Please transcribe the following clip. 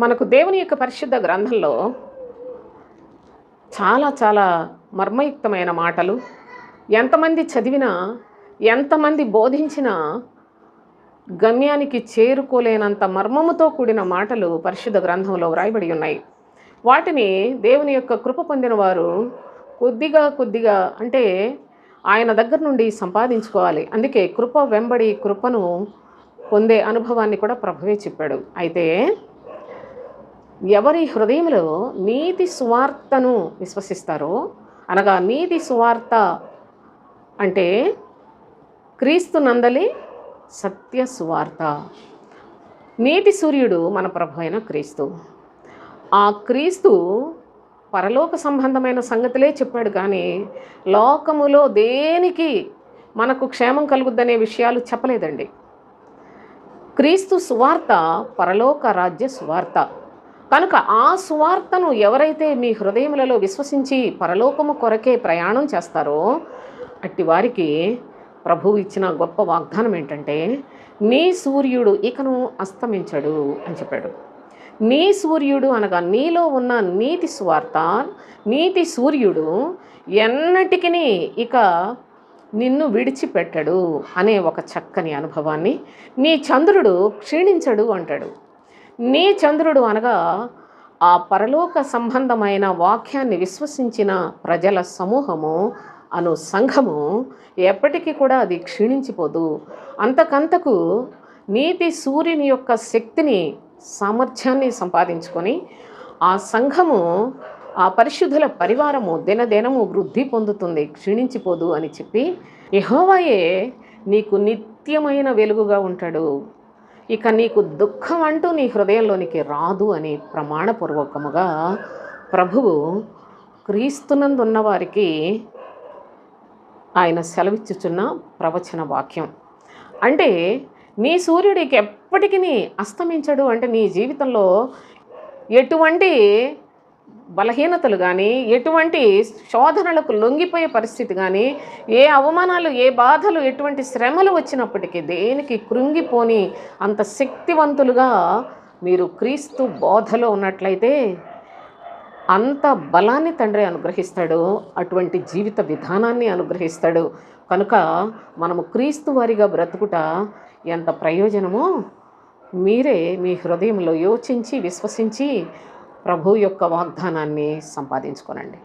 మనకు దేవుని యొక్క పరిశుద్ధ గ్రంథంలో చాలా చాలా మర్మయుక్తమైన మాటలు, ఎంతమంది చదివినా ఎంతమంది బోధించినా గమ్యానికి చేరుకోలేనంత మర్మముతో కూడిన మాటలు పరిశుద్ధ గ్రంథంలో వ్రాయబడి ఉన్నాయి. వాటిని దేవుని యొక్క కృప పొందిన వారు కొద్దిగా కొద్దిగా అంటే ఆయన దగ్గర నుండి సంపాదించుకోవాలి. అందుకే కృప వెంబడి కృపను పొందే అనుభవాన్ని కూడా ప్రభువే చెప్పాడు. అయితే ఎవరి హృదయంలో నీతి సువార్తను విశ్వసిస్తారో, అనగా నీతి సువార్త అంటే క్రీస్తు నందలి సత్య సువార్త. నీతి సూర్యుడు మన ప్రభు అయిన క్రీస్తు. ఆ క్రీస్తు పరలోక సంబంధమైన సంగతులే చెప్పాడు, కానీ లోకములో దేనికి మనకు క్షేమం కలుగుద్దనే విషయాలు చెప్పలేదండి. క్రీస్తు సువార్త పరలోక రాజ్య సువార్త కనుక ఆ సువార్తను ఎవరైతే మీ హృదయములలో విశ్వసించి పరలోకము కొరకే ప్రయాణం చేస్తారో అట్టి వారికి ప్రభువు ఇచ్చిన గొప్ప వాగ్దానం ఏంటంటే, నీ సూర్యుడు ఇకను అస్తమించడు అని చెప్పాడు. నీ సూర్యుడు అనగా నీలో ఉన్న నీతి సువార్త, నీతి సూర్యుడు ఎన్నటికీ ఇక నిన్ను విడిచిపెట్టడు అనే ఒక చక్కని అనుభవాన్ని, నీ చంద్రుడు క్షీణించడు అంటాడు. నీ చంద్రుడు అనగా ఆ పరలోక సంబంధమైన వాక్యాన్ని విశ్వసించిన ప్రజల సమూహము అను సంఘము ఎప్పటికీ కూడా అది క్షీణించిపోదు. అంతకంతకు నీతి సూర్యుని యొక్క శక్తిని, సామర్థ్యాన్ని సంపాదించుకొని ఆ సంఘము, ఆ పరిశుద్ధుల పరివారము దినదినము వృద్ధి పొందుతుంది, క్షీణించిపోదు అని చెప్పి యెహోవాయే నీకు నిత్యమైన వెలుగుగా ఉంటాడు. ఇక నీకు దుఃఖం అంటూ నీ హృదయంలోనికి రాదు అని ప్రమాణపూర్వకముగా ప్రభువు క్రీస్తునందున్న వారికి ఆయన సెలవిచ్చుచున్న ప్రవచన వాక్యం. అంటే నీ సూర్యుడికి ఎప్పటికీ అస్తమించడు. అంటే నీ జీవితంలో ఎటువంటి బలహీనతలు కానీ, ఎటువంటి శోధనలకు లొంగిపోయే పరిస్థితి కానీ, ఏ అవమానాలు, ఏ బాధలు, ఎటువంటి శ్రమలు వచ్చినప్పటికీ దేనికి కృంగిపోని అంత శక్తివంతులుగా మీరు క్రీస్తు బోధలో ఉన్నట్లయితే అంత బలాన్ని తండ్రి అనుగ్రహిస్తాడు, అటువంటి జీవిత విధానాన్ని అనుగ్రహిస్తాడు. కనుక మనము క్రీస్తు వారిగా బ్రతుకుట ఎంత ప్రయోజనమో మీరే మీ హృదయంలో యోచించి విశ్వసించి ప్రభు యొక్క వాగ్దానాన్ని సంపాదించుకోనండి.